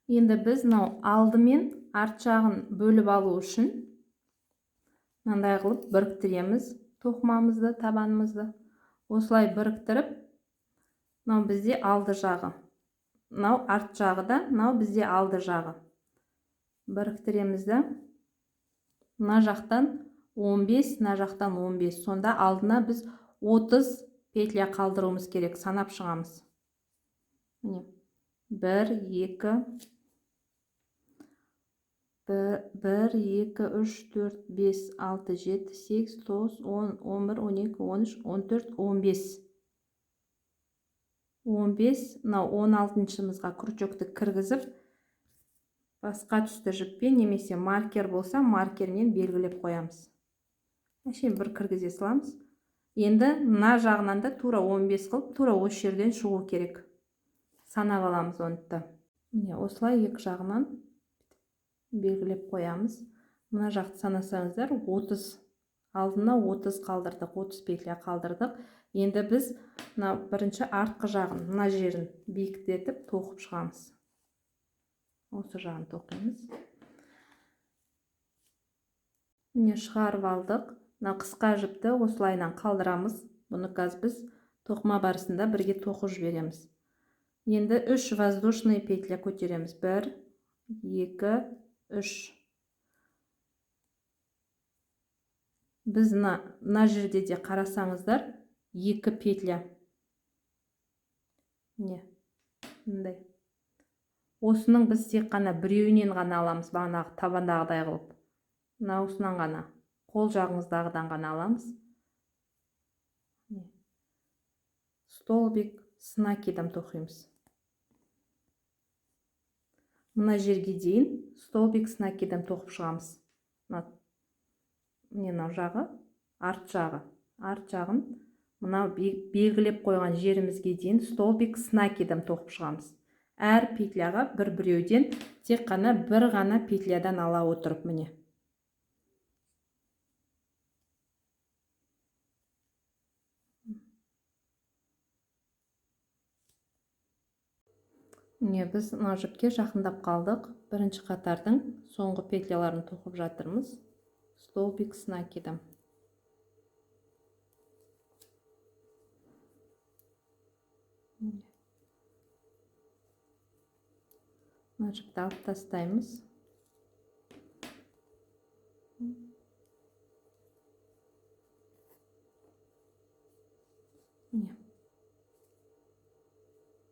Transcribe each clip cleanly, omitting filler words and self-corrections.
Енді біз алды мен арт жағын бөліп алу үшін мынандай қылып біріктіреміз тоқымамызды, табанымызды. Осылай біріктіріп, бізде алды жағы. Арт жағы да, бізде алды жағы. Біріктіреміз да. Мына жақтан 15, мына жақтан 15. Сонда алдына біз 30 петля қалдыруымыз керек. Санап шығамыз. 1, 2, 1, 2, 3, 4, 5, 6, 7, 8, 9, 10, 11, 12, 13, 14, 15. 15, 16-шымызға крючокты кіргізіп, басқа түсті жіппен немесе маркер болса, маркермен белгілеп қоямыз. Бір кіргізе саламыз. Енді мына жағынан да тура 15 қылып, тура осы жерден шығу керек. Санап аламыз оны. Осылай екі жағынан белгілеп қоямыз. Мына жақты санасаңыздар 30, алдына 30 қалдырдық, 30 петля қалдырдық. Енді біз бірінші артқы жағын, мына жерін биіктетіп тоқып шығамыз. Осы жағын тоқимыз. Шығарып алдық. Қысқа жіпті осылайнан қалдырамыз. Бұны қазір біз тоқыма барысында бірге тоқып жібереміз. Енді 3 воздушный петля көтереміз. 1, 2, 3. Біз мына жерде де қарасаңыздар 2 петля. Мындай. Осының біз тек қана біреуінен ғана аламыз, бағанағы табандағыдай қылып. Осынан ғана, қол жағыңыздағыдан ғана аламыз. Столбик с накидом тоқимыз. Мына жерге дейін столбик с накидом тоқып шығамыз. Мынау жағы, арт жағы. Арт жағын мынау белгілеп қойған жерімізге дейін столбик с накидом тоқып шығамыз. Әр петляға біреуден тек қана бір ғана петлядан ала отырып міне. Біз мына жіпке жақындап қалдық. Бірінші қатардың соңғы петляларын тоқып жатырмыз. Столбик с накидом. Мына жіпті алып тастаймыз.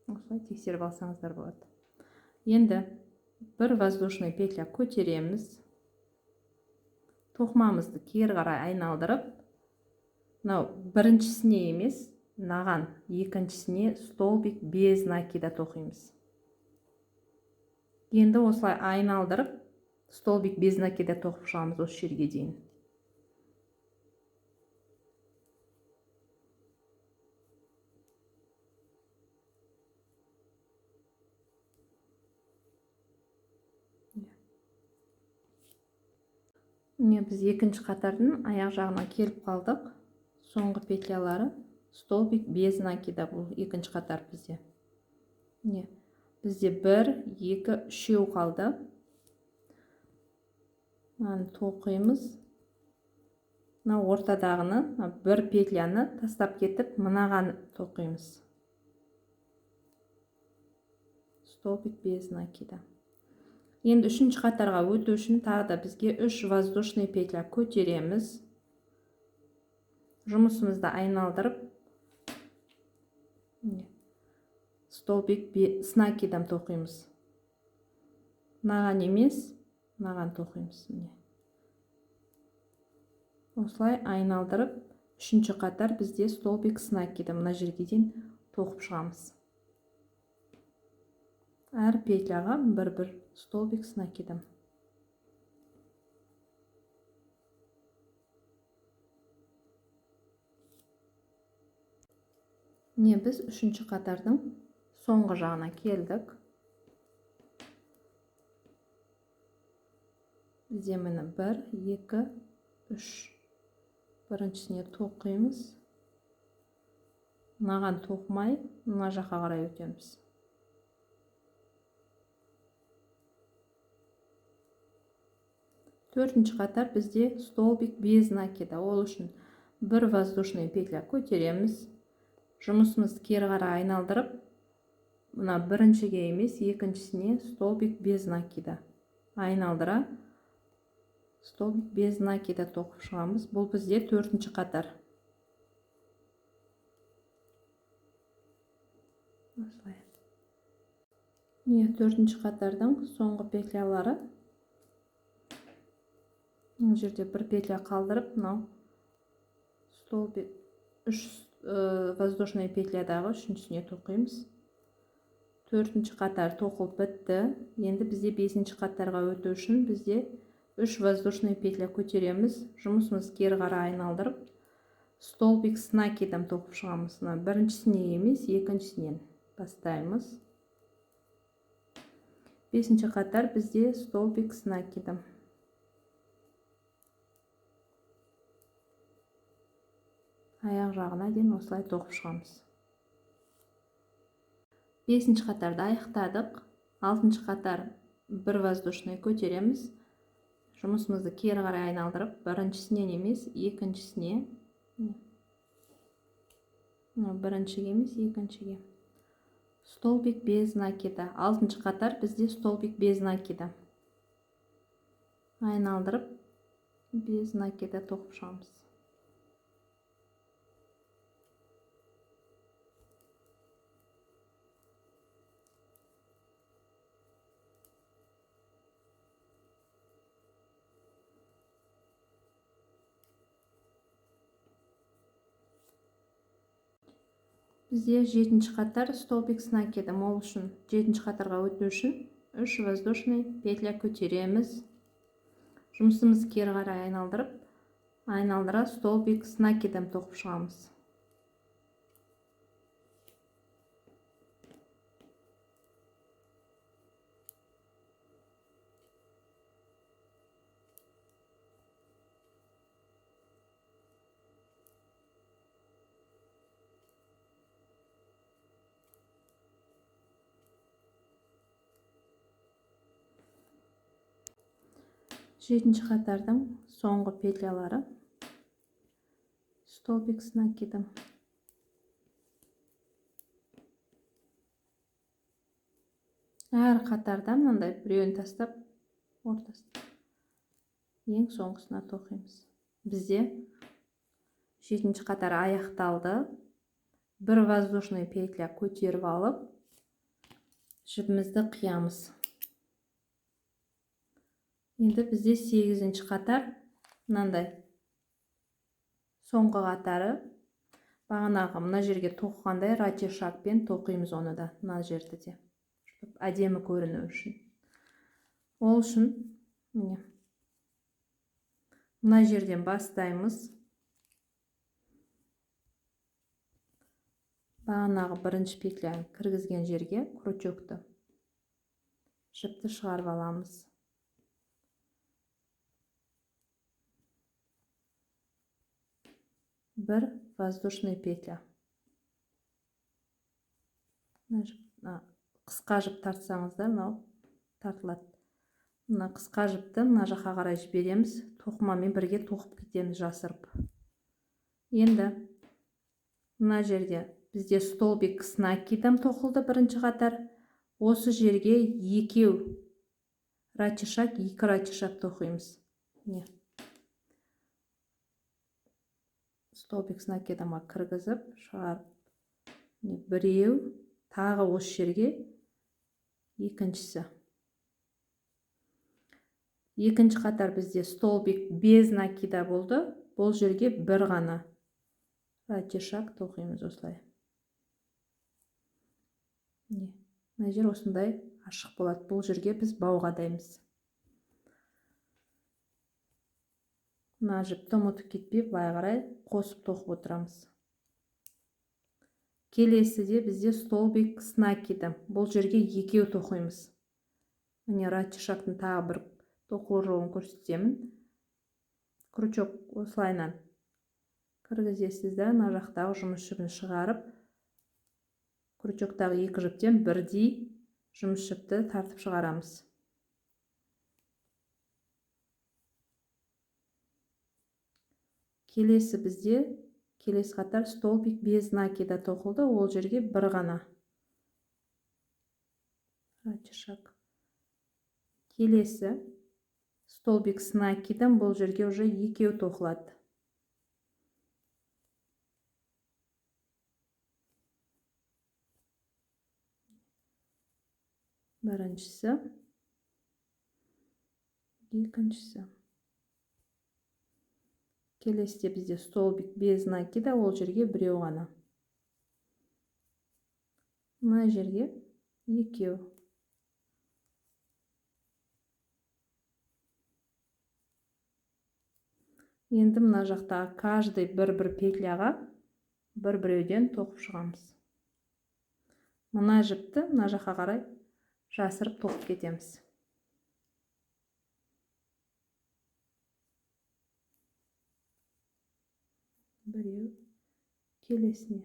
Осылай тексеріп алсаңыздар болады. Енді бір воздушный петля көтереміз. Тоқымамызды кері қарай айналдырып, біріншісіне емес, мынаған екіншісіне столбик без накида тоқимыз. Енді осылай айналдырып, столбик без накида тоқып шығамыз осы жерге дейін. Біз екінші қатардың аяқ жағына келіп қалдық. Соңғы петлялары столбик без накида, бұл екінші қатар бізде. Бізде 1, 2, 3 қалды. Тоқимыз. Ортадағыны бір петляны тастап кетіп, мынаған тоқимыз. Столбик без накида. Енді үшінші қатарға өту үшін тағы да бізге 3 воздушный петля көтереміз. Жұмысымызды айналдырып, столбик с накидом тоқимыз. Мынаған емес, мынаған тоқимыз. Осылай айналдырып, үшінші қатар бізде столбик с накидом. Мына жерге дейін тоқып шығамыз. Әр петляға бір столбик с накидом. Біз үшінші қатардың соңғы жағына келдік. Бізде міне 1, 2, 3. Біріншісіне тоқимыз. Мынаған тоқымай, мына жаққа қарай өтеміз. Төртінші қатар бізде столбик без накида. Ол үшін бір воздушный петля көтереміз. Жұмысымызды кері қарай айналдырып, мына біріншіге емес, екіншісіне столбик без накида. Айналдыра столбик без накида тоқып шығамыз. Бұл бізде төртінші қатар. Осылай. Төртінші қатардың соңғы петлялары. Бұл жерде бір петля қалдырып, мынау столбик 3 воздушный петлядағы үшіншісіне тоқимыз. Төртінші қатар тоқылып бітті. Енді бізде бесінші қатарға өту үшін бізде 3 воздушный петля көтереміз. Жұмысымыз кері қарай айналдырып, столбик с накидом тоқып шығамыз. Біріншісіне емес, екіншісінен бастаймыз. Бесінші қатар бізде столбик с накидом. Аяқ жағына дейін осылай тоқып шығамыз. Бесінші қатарды аяқтадық. Алтыншы қатар бір воздушный көтереміз. Жұмысымызды кері қарай айналдырып, біріншісінен емес, екіншісіне. Біріншіге емес, екіншіге. Столбик без накида. Алтыншы қатар бізде столбик без накида. Айналдырып, без накида тоқып шығамыз. Бізде жетінші қатар столбик с накидом. Ол үшін жетінші қатарға өту үшін 3 воздушный петля көтереміз. Жұмысымыз кері қарай айналдырып, айналдыра столбик с накидом тоқып шығамыз. Жетінші қатардың соңғы петлялары столбик с накидом. Әр қатардан мынандай біреуін тастап, ортасына ең соңғысына тоқимыз. Бізде жетінші қатар аяқталды. Бір воздушный петля көтеріп алып, жібімізді қиямыз. Енді бізде 8-ші қатар, мынандай соңғы қатары, бағанағы мына жерге тоқығандай ратишакпен тоқимыз оны да, мына жерді де, әдемі көріну үшін. Ол үшін мына жерден бастаймыз. Бағанағы бірінші петляны кіргізген жерге крючокты, жіпті шығарып аламыз. Бір воздушный петля. Қысқа жіп тартсаңыздар, мынау тартылады. Мына қысқа жіпті мына жаққа қарай жібереміз, тоқымамен бірге тоқып кетеміз жасырып. Енді мына жерде бізде столбик с накидом тоқылды бірінші қатар. Осы жерге екеу ратишак, екі ратишак тоқимыз. Столбик с накидома кіргізіп, шығарып, біреу, тағы осы жерге екіншісі. Екінші қатар бізде столбик без накида болды. Бұл жерге бір ғана ратишак тоқимыз осылай. Мына жер осындай ашық болады. Бұл жерге біз бауғадаймыз. Мына жіпті ұмытып кетпей, былай қарай қосып тоқып отырамыз. Келесіде бізде столбик с накидом. Бұл жерге екеу тоқимыз. Міне ратишактың тағы бір тоқылу жолын көрсетемін. Крючок осылайнан кіргізесіздер, мына жақтағы жұмыс жібін шығарып, крючоктағы екі жіптен бірдей жұмыс жіпті тартып шығарамыз. келесі бізде келесі қатар столбик без накида тоқылды, ол жерге бір ғана шаг. Келесі столбик с накидом, бұл жерге уже екеу тоқылады. Біріншісі, екіншісі. Келесіде бізде столбик без накида, ол жерге біреу ғана. Мына жерге екеу. Енді мына жақтағы каждый бір-бір петляға бір-біреуден тоқып шығамыз. Мына жіпті мына жаққа қарай жасырып тоқып кетеміз. Біреу, келесіне.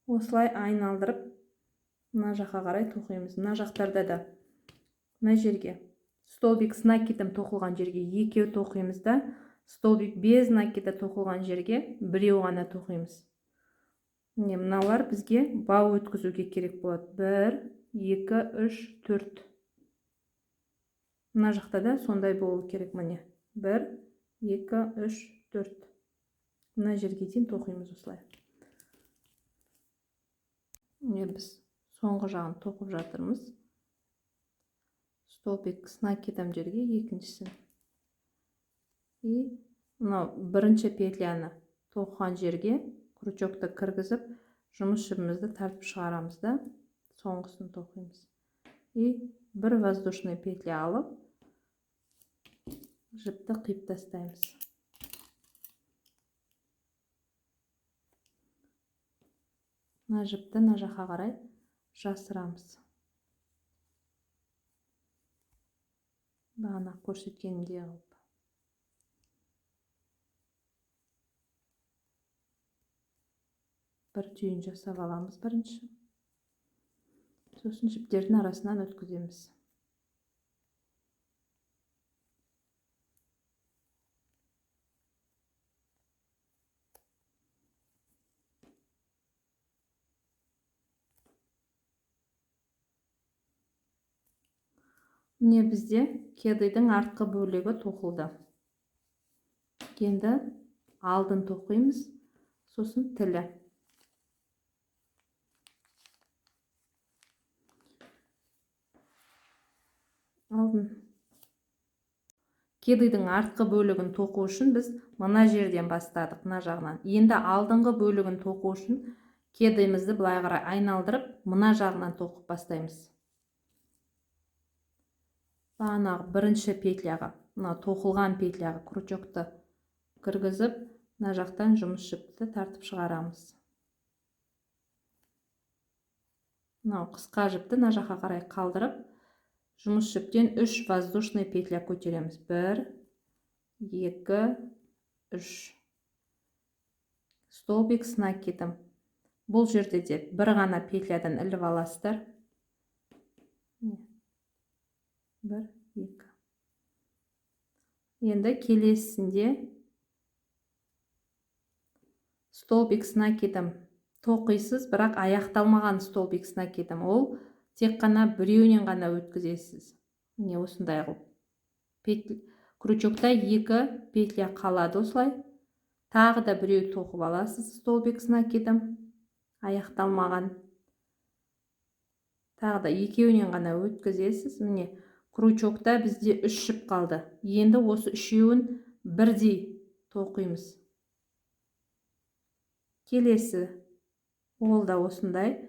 Осылай айналдырып, мына жаққа қарай тоқимыз. Мына жақтарда да мына жерге столбик с накидом тоқылған жерге екеу тоқимыз да, столбик без накида тоқылған жерге біреу ғана тоқимыз. Мыналар бізге бау өткізуге керек болады. 1, 2, 3, 4. Мына жақта да сондай болу керек міне. 1, 2, 3, 4. Мына жерге дейін тоқимыз осылай. Біз соңғы жағын тоқып жатырмыз. Столбик с накидом жерге екіншісін. И мынау бірінші петляны тоқыған жерге крючокты кіргізіп, жұмыс жібімізді тартып шығарамыз да, соңғысын тоқимыз. И бір воздушный петля алып, жіпті қиып тастаймыз. Мына жіпті мына жаққа қарай жасырамыз. Бағана көрсеткенімдей қылып. Бір түйін жасап аламыз бірінші. Сосын жіптердің арасынан өткіземіз. Міне бізде кедайдың артқы бөлігі тоқылды. Енді алдын тоқимыз, сосын тілі. Алдын. Кедайдың артқы бөлігін тоқу үшін біз мына жерден бастадық, мына жағынан. Енді алдыңғы бөлігін тоқу үшін кедайымызды былай қарай айналдырып, мына жағынан тоқып бастаймыз. Бағанағы бірінші петляға, мына тоқылған петляға крючокты кіргізіп, мына жақтан жұмыс жіпті тартып шығарамыз. Мынау қысқа жіпті мына жаққа қарай қалдырып, жұмыс жіптен 3 воздушный петля көтереміз. 1, 2, 3. Столбик с накидом. Бұл жерде де бір ғана петлядан іліп аласыздар. 1, 2. Енді келесінде столбик с накидом тоқисыз, бірақ аяқталмаған столбик с накидом. Ол тек қана біреуінен ғана өткізесіз. Міне осындай қылып. Крючокта 2 петля қалады осылай. Тағы да біреу тоқып аласыз столбик с накидом. Аяқталмаған. Тағы да екеуінен ғана өткізесіз. Міне крючокта бізде 3 жіп қалды. Енді осы үшеуін бірдей тоқимыз. Келесі ол да осындай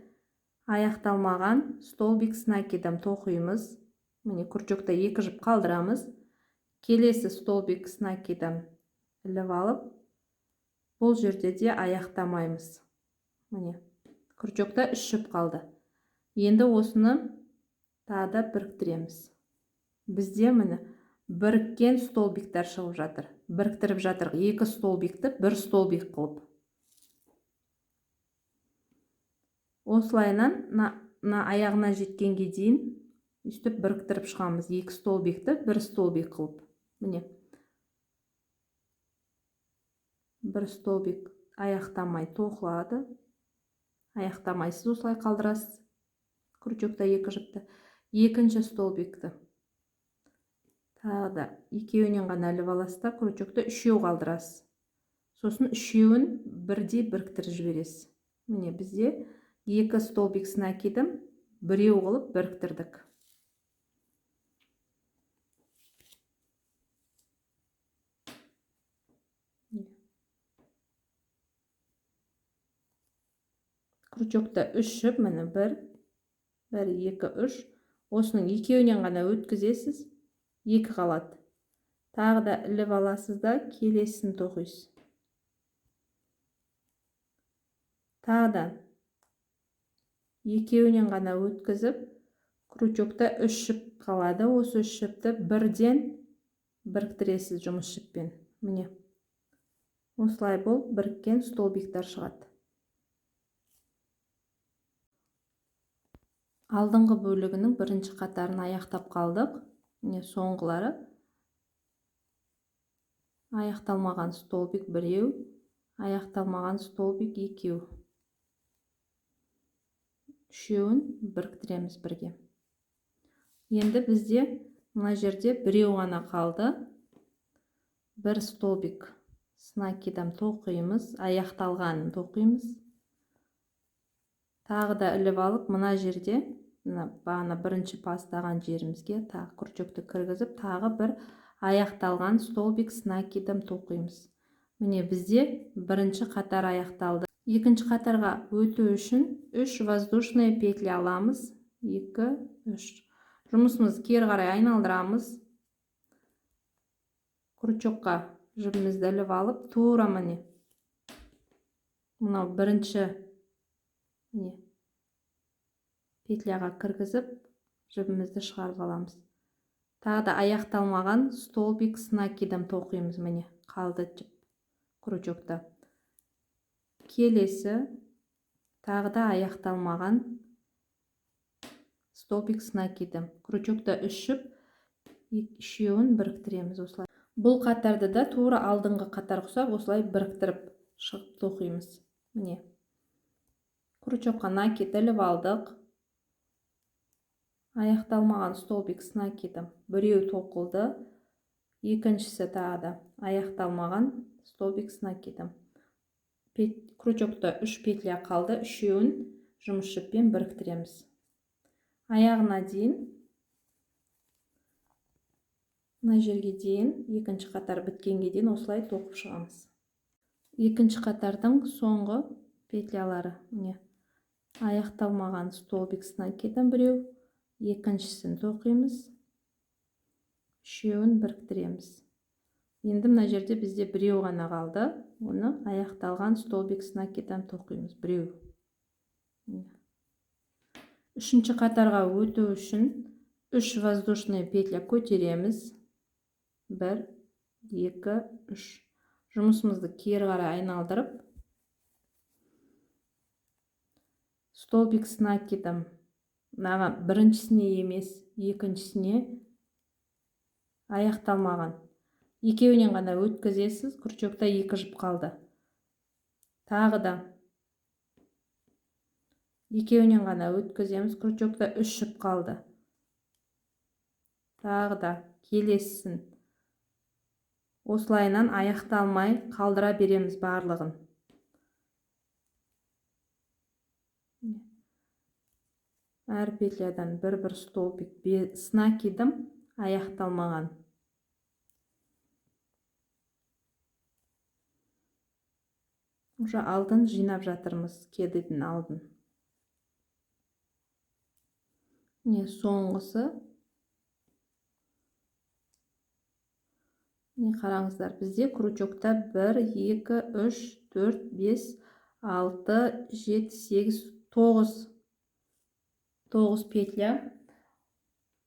аяқталмаған столбик с накидом тоқимыз. Міне крючокта 2 жіп қалдырамыз. Келесі столбик с накидом іліп алып, бұл жерде де аяқтамаймыз. Міне крючокта 3 жіп қалды. Енді осыны тағы да біріктіреміз. Бізде міне біріккен столбиктер шығып жатыр. Біріктіріп жатыр 2 столбикті 1 столбик қылып. осылайынан мына аяғына жеткенге дейін үстіп біріктіріп шығамыз. 2 столбикті 1 столбик қылып. Міне. 1 столбик аяқтамай тоқылады. Аяқтамайсыз, осылай қалдырасыз. Крючокта 2 жіпті. Екінші столбикті. Тағы да екеуінен ғана іліп аласыз да, крючокта 3 қалдырасыз. Сосын 3-ін бірдей біріктіріп жібересіз. Міне бізде 2 столбик накидім, 1 қылып біріктірдік. Крючокта 3 жіп, міне 1, 2, 3. Осының екеуінен ғана өткізесіз, 2 қалады. Тағы да іліп аласыз да, келесін тоқисыз. Тағы да екеуінен ғана өткізіп, крючокта 3 жіп қалады. Осы 3 жіпті бірден біріктіресіз жұмыс жіппен. Міне. Осылай бол біріккен столбиктер шығады. Алдыңғы бөлігінің бірінші қатарын аяқтап қалдық. Міне соңғылары. Аяқталмаған столбик 1, аяқталмаған столбик 2. 3-ін біріктіреміз бірге. Енді бізде мына жерде 1 ғана қалды. 1 столбик накидам тоқимыз, аяқталғанын тоқимыз. Тағы да іліп алып, мына жерде бағана бірінші бастаған жерімізге тағы крючокты кіргізіп, тағы бір аяқталған столбик накидам тоқимыз. Міне бізде бірінші қатар аяқталды. Екінші қатарға өту үшін 3 воздушный петля аламыз. 2, 3. Жұмысымызды кері қарай айналдырамыз. Крючокқа жібімізді іліп алып, тура міне. Мынау бірінші петляға кіргізіп, жібімізді шығарып аламыз. Тағы да аяқталмаған столбик накидам тоқимыз. Міне қалды жіп крючокта. Келесі тағы да аяқталмаған столбик накидам. Крючокта 3 жіп, 3-ін біріктіреміз осылай. Бұл қатарды да тура алдыңғы қатар ұқсап осылай біріктіріп шығып тоқимыз. Міне. Крючокқа накид іліп алдық. Аяқталмаған столбик накидам 1 тоқылды. Екіншісі тағы да аяқталмаған столбик накидам. Крючокта 3 петля қалды. 3-ін жұмыс жіппен біріктіреміз. Аяғына дейін, мына жерге дейін, екінші қатар біткенге дейін осылай тоқып шығамыз. Екінші қатардың соңғы петлялары. Міне. Аяқталмаған столбик накидам 1, екіншісін тоқимыз. 3-ін біріктіреміз. Енді мына жерде бізде 1 ғана қалды. Оны аяқталған столбик накидам тоқимыз. 1. Үшінші қатарға өту үшін 3 воздушный петля көтереміз. 1, 2, 3. Жұмысымызды кері қарай айналдырып, столбик накидам біріншісіне емес, екіншісіне аяқталмаған. Екеуінен ғана өткізесіз, крючокта 2 жіп қалды. Тағы да екеуінен ғана өткіземіз, крючокта 3 жіп қалды. Тағы да келесін. Осылайынан аяқталмай қалдыра береміз барлығын. Әр петлядан бір столбик накидам аяқталмаған. Уже алдын жинап жатырмыз, кедейдің алдын. Не соңғысы. Не қараңыздар, бізде крючокта 1, 2, 3, 4, 5, 6, 7, 8, 9 петля.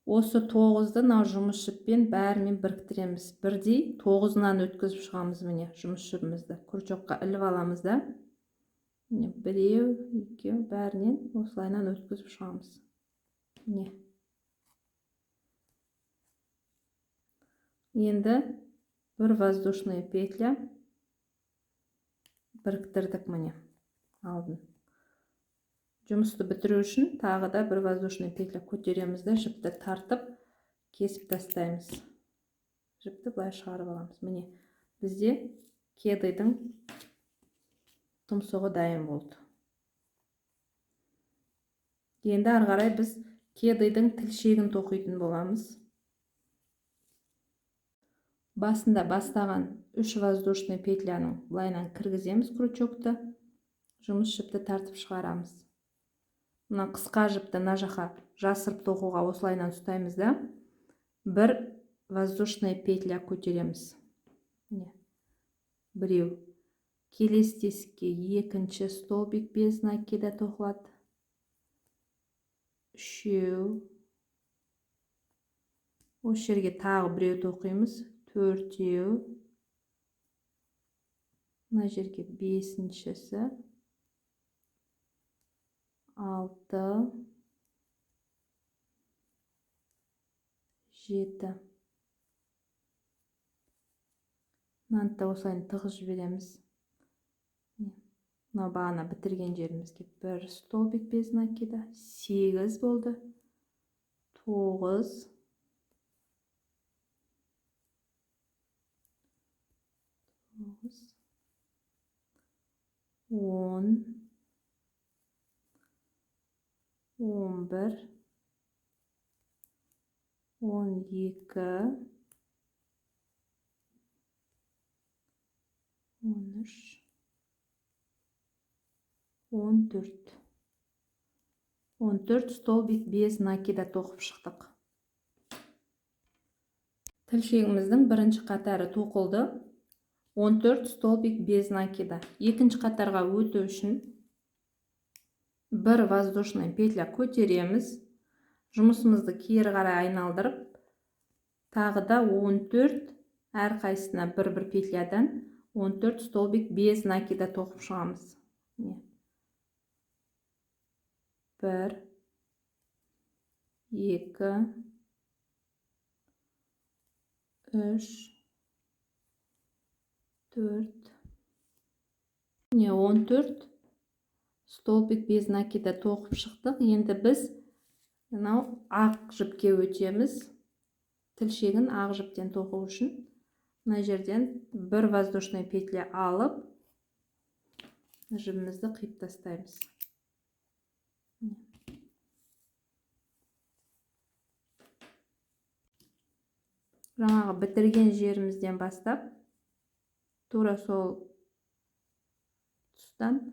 Осы 9-ды жұмыс жіппен бәрімен біріктіреміз. Бірдей 9-нан өткізіп шығамыз. Міне жұмыс жіпімізді крючокқа іліп аламыз да. Міне біреу, екеу, бәрінен осылайынан өткізіп шығамыз. Міне. Енді бір воздушный петля біріктірдік міне алдын. Жұмысты бітіру үшін тағы да бір воздушный петля көтереміз де жіпті тартып кесіп тастаймыз. Жіпті былай шығарып аламыз. Міне бізде кедайдың тұмсығы дайын болды. Енді ары қарай біз кедайдың тілшегін тоқитын боламыз. Басында бастаған 3 воздушный петляның былайынан кіргіземіз крючокты. Жұмыс жіпті тартып шығарамыз. Мына қысқа жіпті мына жаққа жасырып тоқуға осылайынан ұстаймыз да, бір воздушный петля көтереміз. Біреу. Келесі тесікке екінші столбик без накида тоқылады. Үшеу. Осы жерге тағы біреу тоқимыз. Төртеу. Мына жерге бесіншісі. Алты. Жеті. Мынаны да осылайын тығыз жібереміз. Мына бағана бітірген жерімізге бір столбик без накида. 8 болды. 9. 10. 11. 12. 13. 14. 14 столбик без накида тоқып шықтық. Тілшегіміздің бірінші қатары тоқылды. 14 столбик без накида. Екінші қатарға өту үшін бір воздушный петля көтереміз. Жұмысымызды кері қарай айналдырып, тағы да 14 әрқайсысына бір петлядан 14 столбик без накида тоқып шығамыз. 1, 2, 3, 4. 14 столбик без накида тоқып шықтық. Енді біз ақ жіпке өтеміз. Тілшегін ақ жіптен тоқу үшін мына жерден бір воздушный петля алып, жібімізді қиып тастаймыз. Жаңағы бітірген жерімізден бастап, тура сол тұстан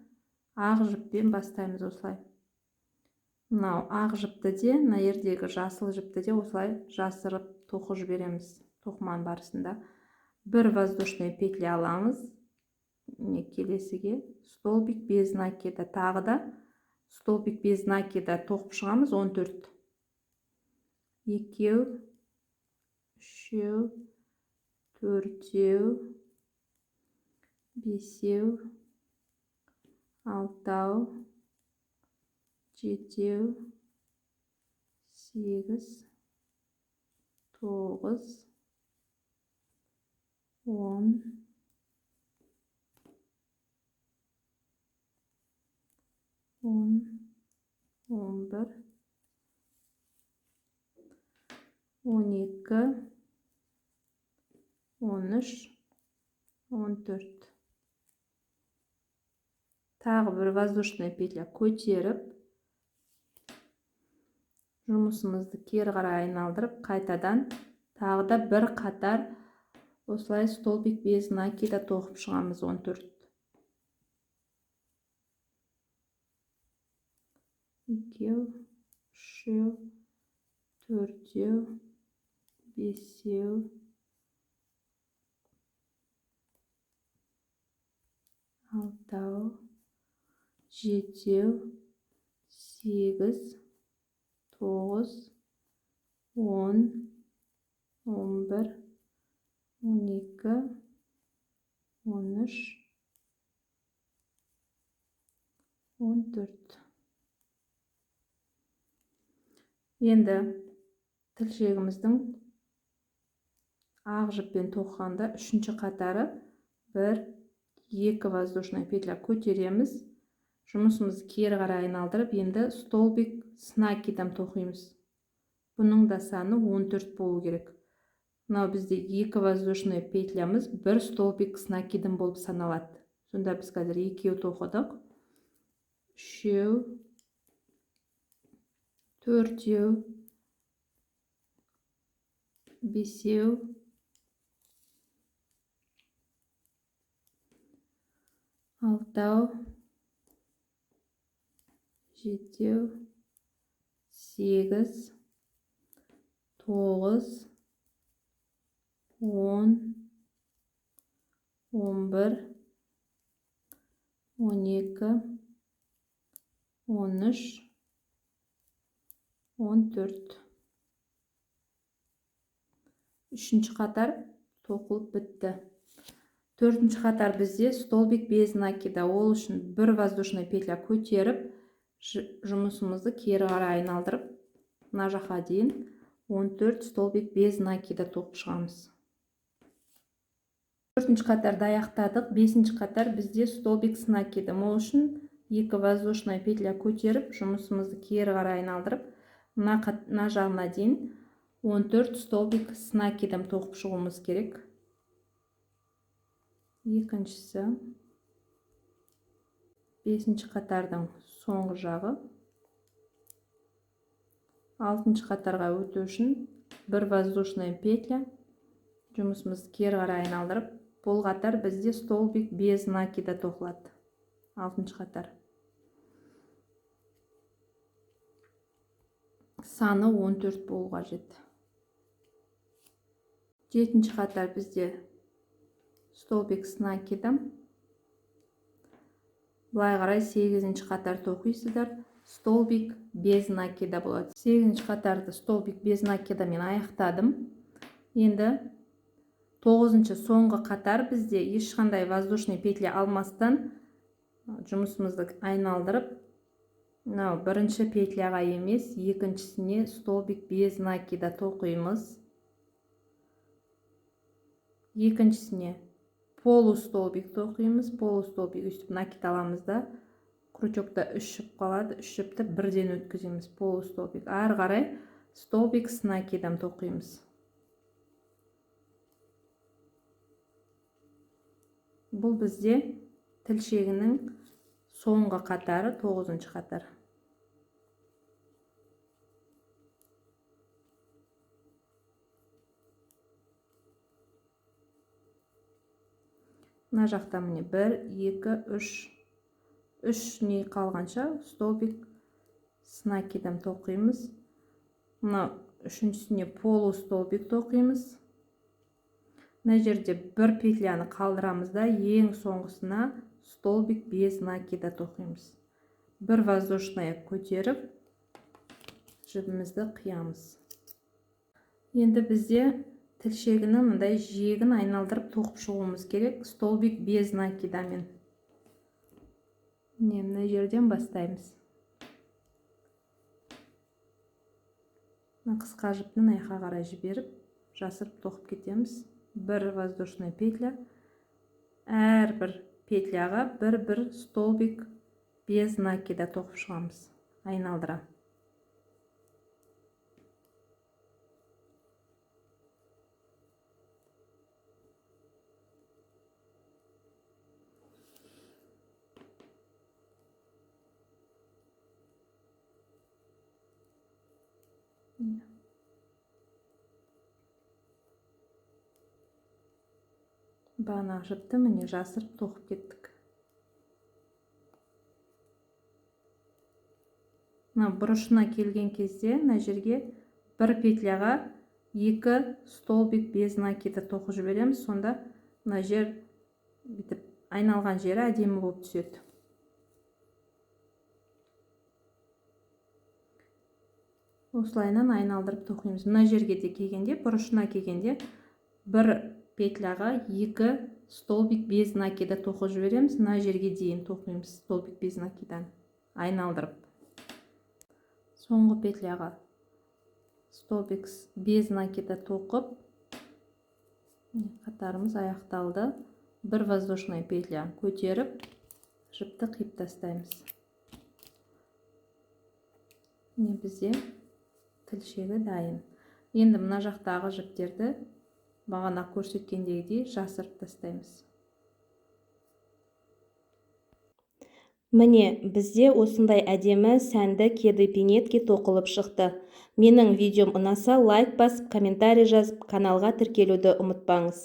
ақ жіппен бастаймыз осылай. Мынау ақ жіпті де, мына жердегі жасыл жіпті де осылай жасырып тоқып жібереміз. Тоқыман барысында бір воздушный петля аламыз. Келесіге столбик без накида, тағы да столбик без накида тоқып шығамыз. 14. 2, 3, 4, 5, 6, 7, 8, 9, 10, 11, 12, 13, 14. Тағы бір воздушный петля көтеріп, жұмысымызды кері қарай айналдырып, қайтадан тағы да бір қатар осылай столбик без накида тоқып шығамыз. 14. 2, 3, 4, 5, 6, 7, 8, 9, 10, 11, 12, 13, 14. Енді тілшегіміздің ақ жіппен тоқығанда үшінші қатары 1-2 воздушный петля көтереміз. Жұмысымызды кері қарай айналдырып, енді столбик с накидом тоқимыз. Бұның да саны 14 болу керек. Мынау бізде 2 воздушный петлямыз 1 столбик с накидом болып саналады. Сонда біз қазір 2 тоқыдық. 3, 4, 5, 6, 7, 8, 9, 10, 11, 12, 13, 14. Үшінші қатар тоқылып бітті. Төртінші қатар бізде столбик без накида. Ол үшін 1 воздушный петля көтеріп, жұмысымызды кері қарай айналдырып, мына жаққа дейін 14 столбик без накида тоқып шығамыз. Төртінші қатарды аяқтадық. Бесінші қатар бізде столбик с накидом. Ол үшін 2 воздушный петля көтеріп, жұмысымызды кері қарай айналдырып, мына жағына дейін 14 столбик с накидом тоқып шығуымыз керек. Екіншісі, бесінші қатардың соңғы жағы. Алтыншы қатарға өту үшін 1 воздушный петля, жұмысымызды кері қарай айналдырып, бұл қатар бізде столбик без накида тоқылады. Алтыншы қатар. Саны 14 болу қажет. Жетінші қатар бізде столбик с накидом. Былай қарай 8-ші қатар тоқисыздар. Столбик без накида болады. 8-ші қатарды столбик без накида мен аяқтадым. Енді 9-ші соңғы қатар бізде ешқандай воздушный петля алмастан жұмысымызды айналдырып, бірінші петляға емес, екіншісіне столбик без накида тоқимыз. Екіншісіне полустолбик тоқимыз. Полустолбик үстіп накид аламыз да, крючокта 3 жіп қалады. 3 жіпті бірден өткіземіз. Полустолбик. Ары қарай столбик с накидом тоқимыз. Бұл бізде тілшегінің соңғы қатары 9-ші қатар. Мына жақта міне 1, 2, 3 не қалғанша столбик с накидом тоқимыз. Мына үшіншісіне полустолбик тоқимыз. Мына жерде 1 петляны қалдырамыз да, ең соңғысына столбик без накида тоқимыз. 1 воздушный көтеріп, жібімізді қиямыз. Енді бізде тілшегінің мындай жиегін айналдырып тоқып шығуымыз керек. Столбик без накидамен. Мына жерден бастаймыз. Қысқа жіптің аяққа қарай жіберіп, жасырып тоқып кетеміз. 1 воздушный петля. Әрбір петляға 1 столбик без накида тоқып шығамыз. Айналдыра. Бағана жіпті міне жасырып тоқып кеттік. Бұрышына келген кезде мына жерге 1 петляға 2 столбик без накида тоқып жібереміз. Сонда мына жер айналған жері әдемі болып түседі. Осылайынан айналдырып тоқимыз. Мына жерге де келгенде, бұрышына келгенде 1 петляға 2 столбик без накида тоқып жібереміз. Мына жерге дейін тоқимыз столбик без накидан. айналдырып. Соңғы петляға столбик без накида тоқып, қатарымыз аяқталды. Бір воздушный петля көтеріп, жіпті қиып тастаймыз. Бізде тілшегі дайын. Енді мына жақтағы жіптерді бағана көрсеткендегідей жасырып тастаймыз. Міне, бізде осындай әдемі сәнді кеды пинетки тоқылып шықты. Менің видеом ұнаса лайк басып, комментарий жазып, каналға тіркелуді ұмытпаңыз.